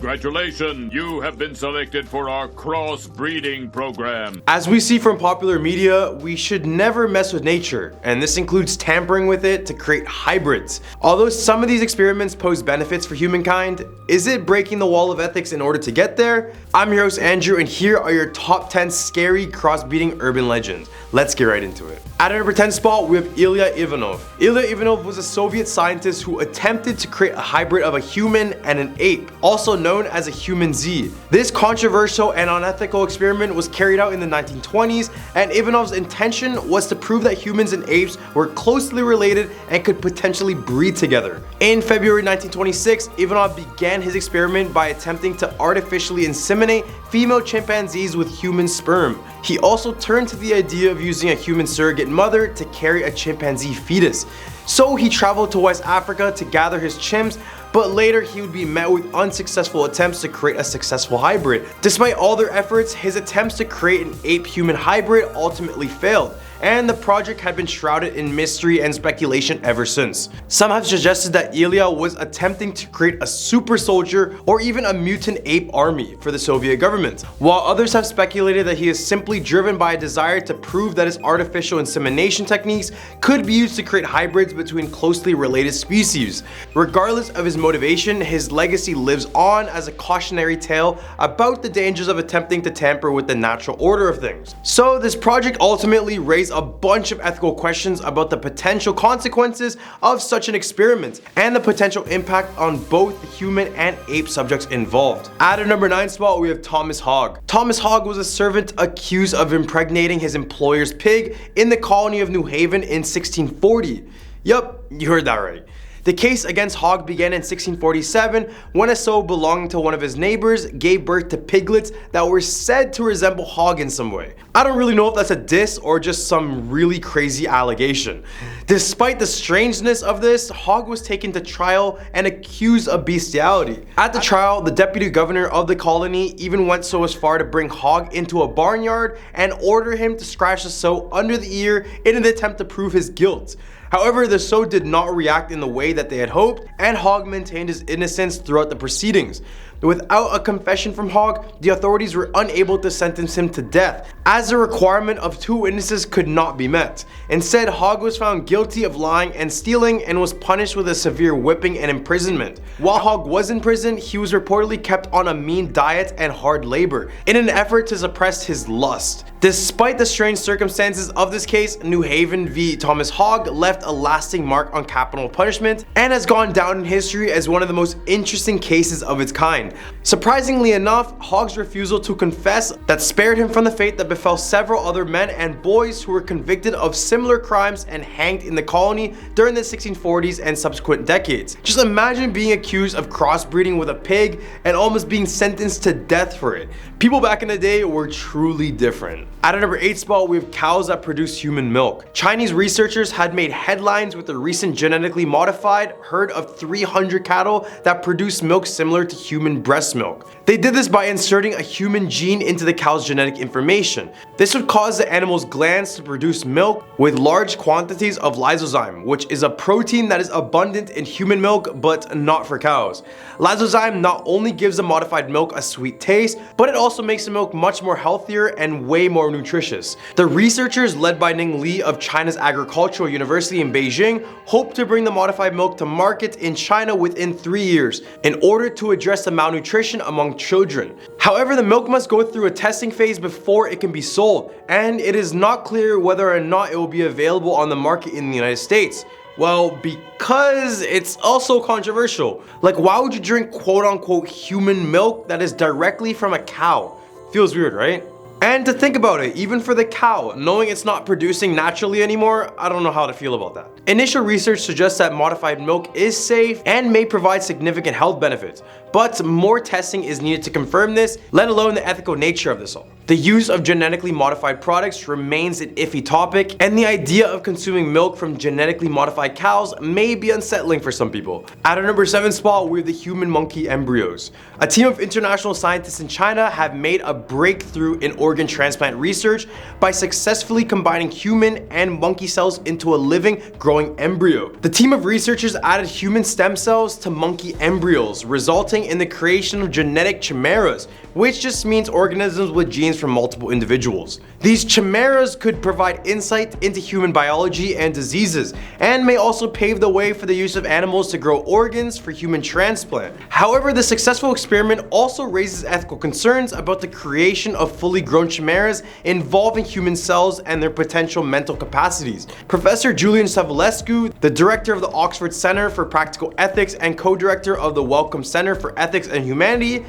Congratulations, you have been selected for our crossbreeding program. As we see from popular media, we should never mess with nature, and this includes tampering with it to create hybrids. Although some of these experiments pose benefits for humankind, is it breaking the wall of ethics in order to get there? I'm your host Andrew, and here are your top 10 scary crossbreeding urban legends. Let's get right into it. At our number 10 spot, we have Ilya Ivanov. Ilya Ivanov was a Soviet scientist who attempted to create a hybrid of a human and an ape, also known as a human Z. This controversial and unethical experiment was carried out in the 1920s, and Ivanov's intention was to prove that humans and apes were closely related and could potentially breed together. In February 1926, Ivanov began his experiment by attempting to artificially inseminate female chimpanzees with human sperm. He also turned to the idea of using a human surrogate mother to carry a chimpanzee fetus. So he traveled to West Africa to gather his chimps, but later he would be met with unsuccessful attempts to create a successful hybrid. Despite all their efforts, his attempts to create an ape-human hybrid ultimately failed, and the project had been shrouded in mystery and speculation ever since. Some have suggested that Ilya was attempting to create a super soldier or even a mutant ape army for the Soviet government, while others have speculated that he is simply driven by a desire to prove that his artificial insemination techniques could be used to create hybrids between closely related species. Regardless of his motivation, his legacy lives on as a cautionary tale about the dangers of attempting to tamper with the natural order of things. So this project ultimately raised a bunch of ethical questions about the potential consequences of such an experiment and the potential impact on both the human and ape subjects involved. At our number 9 spot, we have Thomas Hogg. Thomas Hogg was a servant accused of impregnating his employer's pig in the colony of New Haven in 1640. Yup, you heard that right. The case against Hogg began in 1647 when a sow belonging to one of his neighbors gave birth to piglets that were said to resemble Hogg in some way. I don't really know if that's a diss or just some really crazy allegation. Despite the strangeness of this, Hogg was taken to trial and accused of bestiality. At the trial, the deputy governor of the colony even went so as far to bring Hogg into a barnyard and order him to scratch the sow under the ear in an attempt to prove his guilt. However, the sow did not react in the way that they had hoped, and Hogg maintained his innocence throughout the proceedings. Without a confession from Hogg, the authorities were unable to sentence him to death, as the requirement of 2 witnesses could not be met. Instead, Hogg was found guilty of lying and stealing and was punished with a severe whipping and imprisonment. While Hogg was in prison, he was reportedly kept on a mean diet and hard labor in an effort to suppress his lust. Despite the strange circumstances of this case, New Haven v. Thomas Hogg left a lasting mark on capital punishment and has gone down in history as one of the most interesting cases of its kind. Surprisingly enough, Hogg's refusal to confess that spared him from the fate that befell several other men and boys who were convicted of similar crimes and hanged in the colony during the 1640s and subsequent decades. Just imagine being accused of crossbreeding with a pig and almost being sentenced to death for it. People back in the day were truly different. At our number 8 spot, we have cows that produce human milk. Chinese researchers had made headlines with a recent genetically modified herd of 300 cattle that produce milk similar to human breast milk. They did this by inserting a human gene into the cow's genetic information. This would cause the animal's glands to produce milk with large quantities of lysozyme, which is a protein that is abundant in human milk but not for cows. Lysozyme not only gives the modified milk a sweet taste, but it also makes the milk much more healthier and way more nutritious. The researchers, led by Ning Li of China's Agricultural University in Beijing, hope to bring the modified milk to market in China within 3 years in order to address the malnutrition among children. However, the milk must go through a testing phase before it can be sold, and it is not clear whether or not it will be available on the market in the United States. Well, because it's also controversial. Like, why would you drink quote-unquote human milk that is directly from a cow? Feels weird, right? And to think about it, even for the cow, knowing it's not producing naturally anymore, I don't know how to feel about that. Initial research suggests that modified milk is safe and may provide significant health benefits, but more testing is needed to confirm this, let alone the ethical nature of this all. The use of genetically modified products remains an iffy topic, and the idea of consuming milk from genetically modified cows may be unsettling for some people. At our number 7 spot, we have the human monkey embryos. A team of international scientists in China have made a breakthrough in organ transplant research by successfully combining human and monkey cells into a living, growing embryo. The team of researchers added human stem cells to monkey embryos, resulting in the creation of genetic chimeras, which just means organisms with genes from multiple individuals. These chimeras could provide insight into human biology and diseases, and may also pave the way for the use of animals to grow organs for human transplant. However, the successful experiment also raises ethical concerns about the creation of fully grown chimeras involving human cells and their potential mental capacities. Professor Julian Savulescu, the director of the Oxford Center for Practical Ethics and co-director of the Wellcome Center for Ethics and Humanity,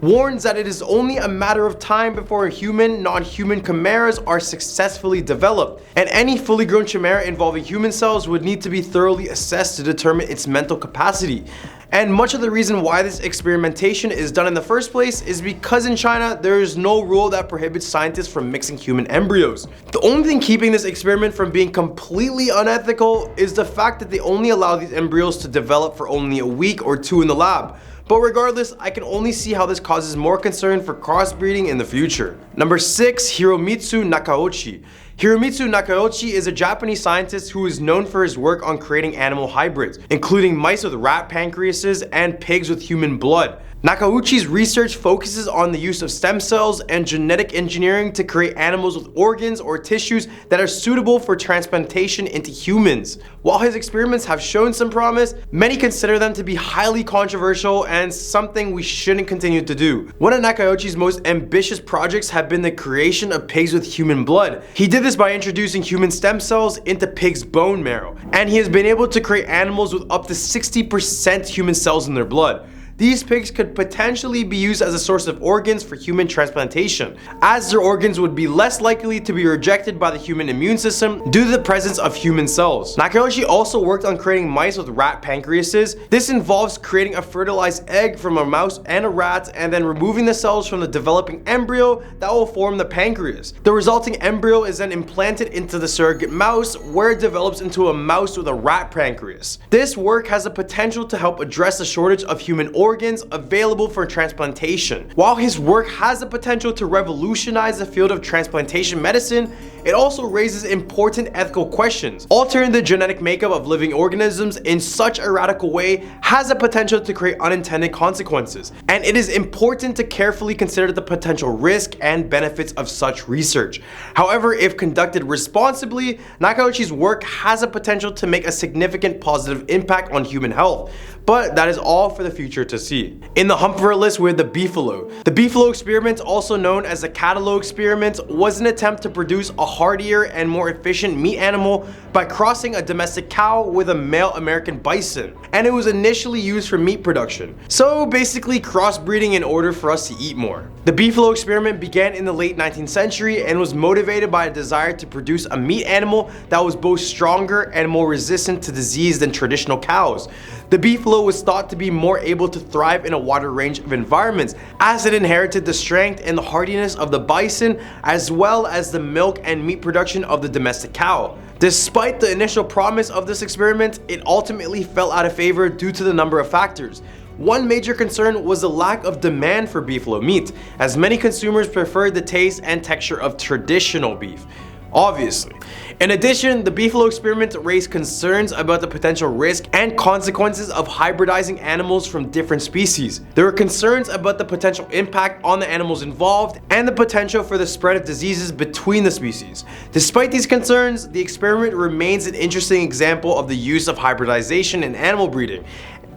warns that it is only a matter of time before human, non-human chimeras are successfully developed, and any fully grown chimera involving human cells would need to be thoroughly assessed to determine its mental capacity. And much of the reason why this experimentation is done in the first place is because in China, there is no rule that prohibits scientists from mixing human embryos. The only thing keeping this experiment from being completely unethical is the fact that they only allow these embryos to develop for only a week or 2 in the lab. But regardless, I can only see how this causes more concern for crossbreeding in the future. Number 6, Hiromitsu Nakauchi. Hiromitsu Nakauchi is a Japanese scientist who is known for his work on creating animal hybrids, including mice with rat pancreases and pigs with human blood. Nakauchi's research focuses on the use of stem cells and genetic engineering to create animals with organs or tissues that are suitable for transplantation into humans. While his experiments have shown some promise, many consider them to be highly controversial and something we shouldn't continue to do. One of Nakauchi's most ambitious projects have been the creation of pigs with human blood. He did this by introducing human stem cells into pigs' bone marrow, and he has been able to create animals with up to 60% human cells in their blood. These pigs could potentially be used as a source of organs for human transplantation, as their organs would be less likely to be rejected by the human immune system due to the presence of human cells. Nakauchi also worked on creating mice with rat pancreases. This involves creating a fertilized egg from a mouse and a rat, and then removing the cells from the developing embryo that will form the pancreas. The resulting embryo is then implanted into the surrogate mouse, where it develops into a mouse with a rat pancreas. This work has the potential to help address the shortage of human organs available for transplantation. While his work has the potential to revolutionize the field of transplantation medicine, it also raises important ethical questions. Altering the genetic makeup of living organisms in such a radical way has the potential to create unintended consequences, and it is important to carefully consider the potential risk and benefits of such research. However, if conducted responsibly, Nakauchi's work has the potential to make a significant positive impact on human health. But that is all for the future to see. In the hump for a list, we have the Beefalo. The Beefalo experiment, also known as the Catalog experiment, was an attempt to produce a hardier and more efficient meat animal by crossing a domestic cow with a male American bison, and it was initially used for meat production. So basically crossbreeding in order for us to eat more. The Beefalo experiment began in the late 19th century and was motivated by a desire to produce a meat animal that was both stronger and more resistant to disease than traditional cows. The Beefalo was thought to be more able to thrive in a wider range of environments, as it inherited the strength and the hardiness of the bison, as well as the milk and meat production of the domestic cow. Despite the initial promise of this experiment, it ultimately fell out of favor due to the number of factors. One major concern was the lack of demand for Beefalo meat, as many consumers preferred the taste and texture of traditional beef. Obviously. In addition, the Beefalo experiment raised concerns about the potential risk and consequences of hybridizing animals from different species. There were concerns about the potential impact on the animals involved and the potential for the spread of diseases between the species. Despite these concerns, the experiment remains an interesting example of the use of hybridization in animal breeding.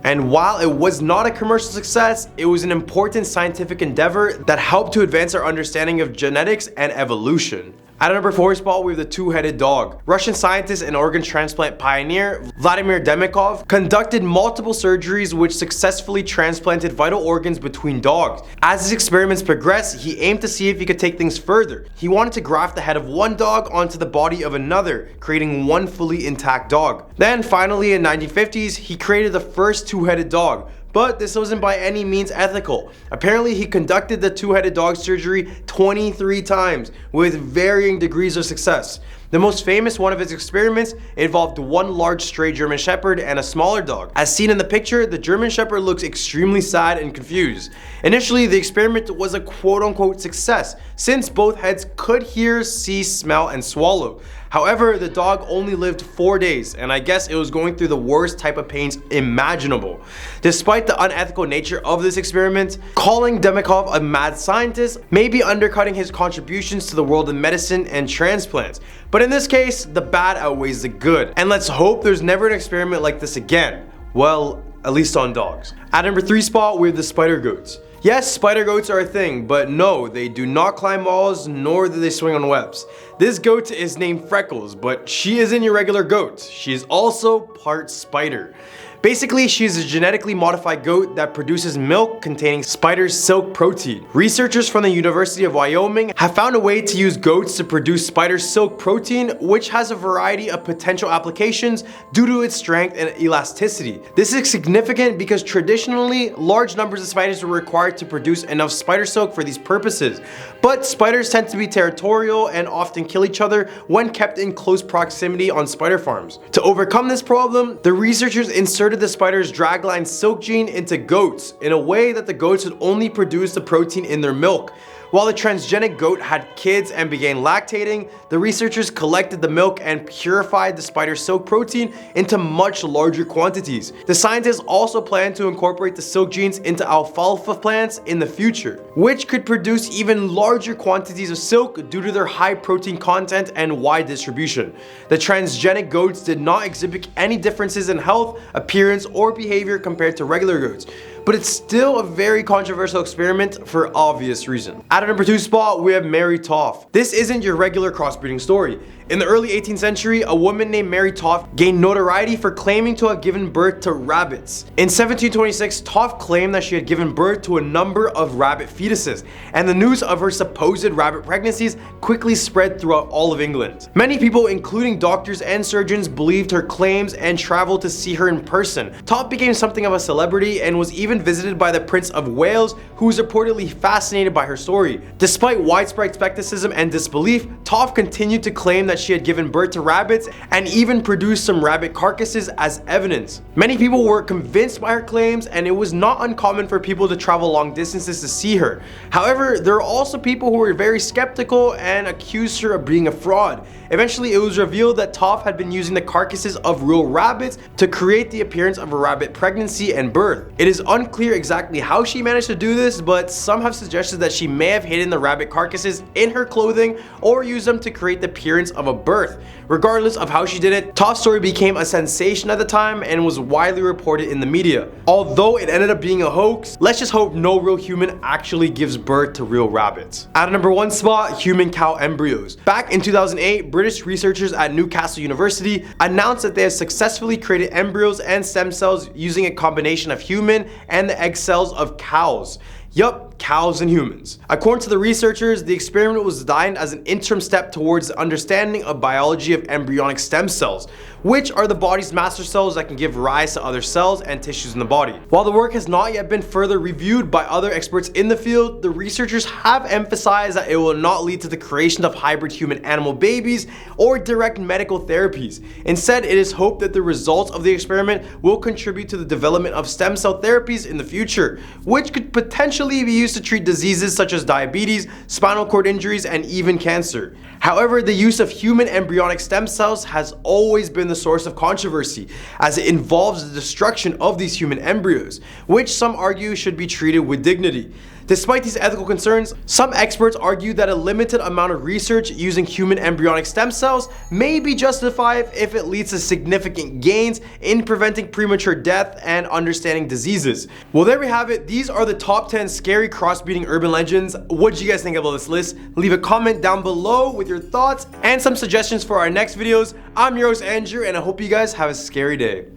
And while it was not a commercial success, it was an important scientific endeavor that helped to advance our understanding of genetics and evolution. At our number 4 spot, we have the two-headed dog. Russian scientist and organ transplant pioneer Vladimir Demikov conducted multiple surgeries which successfully transplanted vital organs between dogs. As his experiments progressed, he aimed to see if he could take things further. He wanted to graft the head of one dog onto the body of another, creating one fully intact dog. Then finally in the 1950s, he created the first two-headed dog, but this wasn't by any means ethical. Apparently, he conducted the two-headed dog surgery 23 times with varying degrees of success. The most famous one of his experiments involved one large stray German Shepherd and a smaller dog. As seen in the picture, the German Shepherd looks extremely sad and confused. Initially, the experiment was a quote-unquote success, since both heads could hear, see, smell, and swallow. However, the dog only lived 4 days, and I guess it was going through the worst type of pains imaginable. Despite the unethical nature of this experiment, calling Demikov a mad scientist may be undercutting his contributions to the world of medicine and transplants. But in this case, the bad outweighs the good. And let's hope there's never an experiment like this again. Well, at least on dogs. At number 3 spot, we have the spider goats. Yes, spider goats are a thing, but no, they do not climb walls, nor do they swing on webs. This goat is named Freckles, but she isn't your regular goat. She is also part spider. Basically, she is a genetically modified goat that produces milk containing spider silk protein. Researchers from the University of Wyoming have found a way to use goats to produce spider silk protein, which has a variety of potential applications due to its strength and elasticity. This is significant because traditionally, large numbers of spiders were required to produce enough spider silk for these purposes. But spiders tend to be territorial and often kill each other when kept in close proximity on spider farms. To overcome this problem, the researchers inserted the spider's dragline silk gene into goats in a way that the goats would only produce the protein in their milk. While the transgenic goat had kids and began lactating, the researchers collected the milk and purified the spider silk protein into much larger quantities. The scientists also plan to incorporate the silk genes into alfalfa plants in the future, which could produce even larger quantities of silk due to their high protein content and wide distribution. The transgenic goats did not exhibit any differences in health, appearance, or behavior compared to regular goats. But it's still a very controversial experiment for obvious reasons. At number 2 spot, we have Mary Toft. This isn't your regular crossbreeding story. In the early 18th century, a woman named Mary Toft gained notoriety for claiming to have given birth to rabbits. In 1726, Toft claimed that she had given birth to a number of rabbit fetuses, and the news of her supposed rabbit pregnancies quickly spread throughout all of England. Many people, including doctors and surgeons, believed her claims and traveled to see her in person. Toft became something of a celebrity and was even visited by the Prince of Wales, who was reportedly fascinated by her story. Despite widespread skepticism and disbelief, Toft continued to claim that she had given birth to rabbits and even produced some rabbit carcasses as evidence. Many people were convinced by her claims, and it was not uncommon for people to travel long distances to see her. However, there are also people who were very skeptical and accused her of being a fraud. Eventually, it was revealed that Toft had been using the carcasses of real rabbits to create the appearance of a rabbit pregnancy and birth. It is unclear exactly how she managed to do this, but some have suggested that she may have hidden the rabbit carcasses in her clothing or used them to create the appearance of a birth. Regardless of how she did it, Toft's story became a sensation at the time and was widely reported in the media. Although it ended up being a hoax, let's just hope no real human actually gives birth to real rabbits. At number 1 spot, human cow embryos. Back in 2008, British researchers at Newcastle University announced that they have successfully created embryos and stem cells using a combination of human and the egg cells of cows. Yup, cows and humans. According to the researchers, the experiment was designed as an interim step towards the understanding of biology of embryonic stem cells, which are the body's master cells that can give rise to other cells and tissues in the body. While the work has not yet been further reviewed by other experts in the field, the researchers have emphasized that it will not lead to the creation of hybrid human-animal babies or direct medical therapies. Instead, it is hoped that the results of the experiment will contribute to the development of stem cell therapies in the future, which could potentially be used to treat diseases such as diabetes, spinal cord injuries, and even cancer. However, the use of human embryonic stem cells has always been the source of controversy, as it involves the destruction of these human embryos, which some argue should be treated with dignity. Despite these ethical concerns, some experts argue that a limited amount of research using human embryonic stem cells may be justified if it leads to significant gains in preventing premature death and understanding diseases. Well, there we have it. These are the top 10 scary crossbreeding urban legends. What do you guys think about this list? Leave a comment down below with your thoughts and some suggestions for our next videos. I'm your host Andrew, and I hope you guys have a scary day.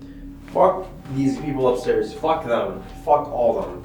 Fuck these people upstairs. Fuck them. Fuck all of them.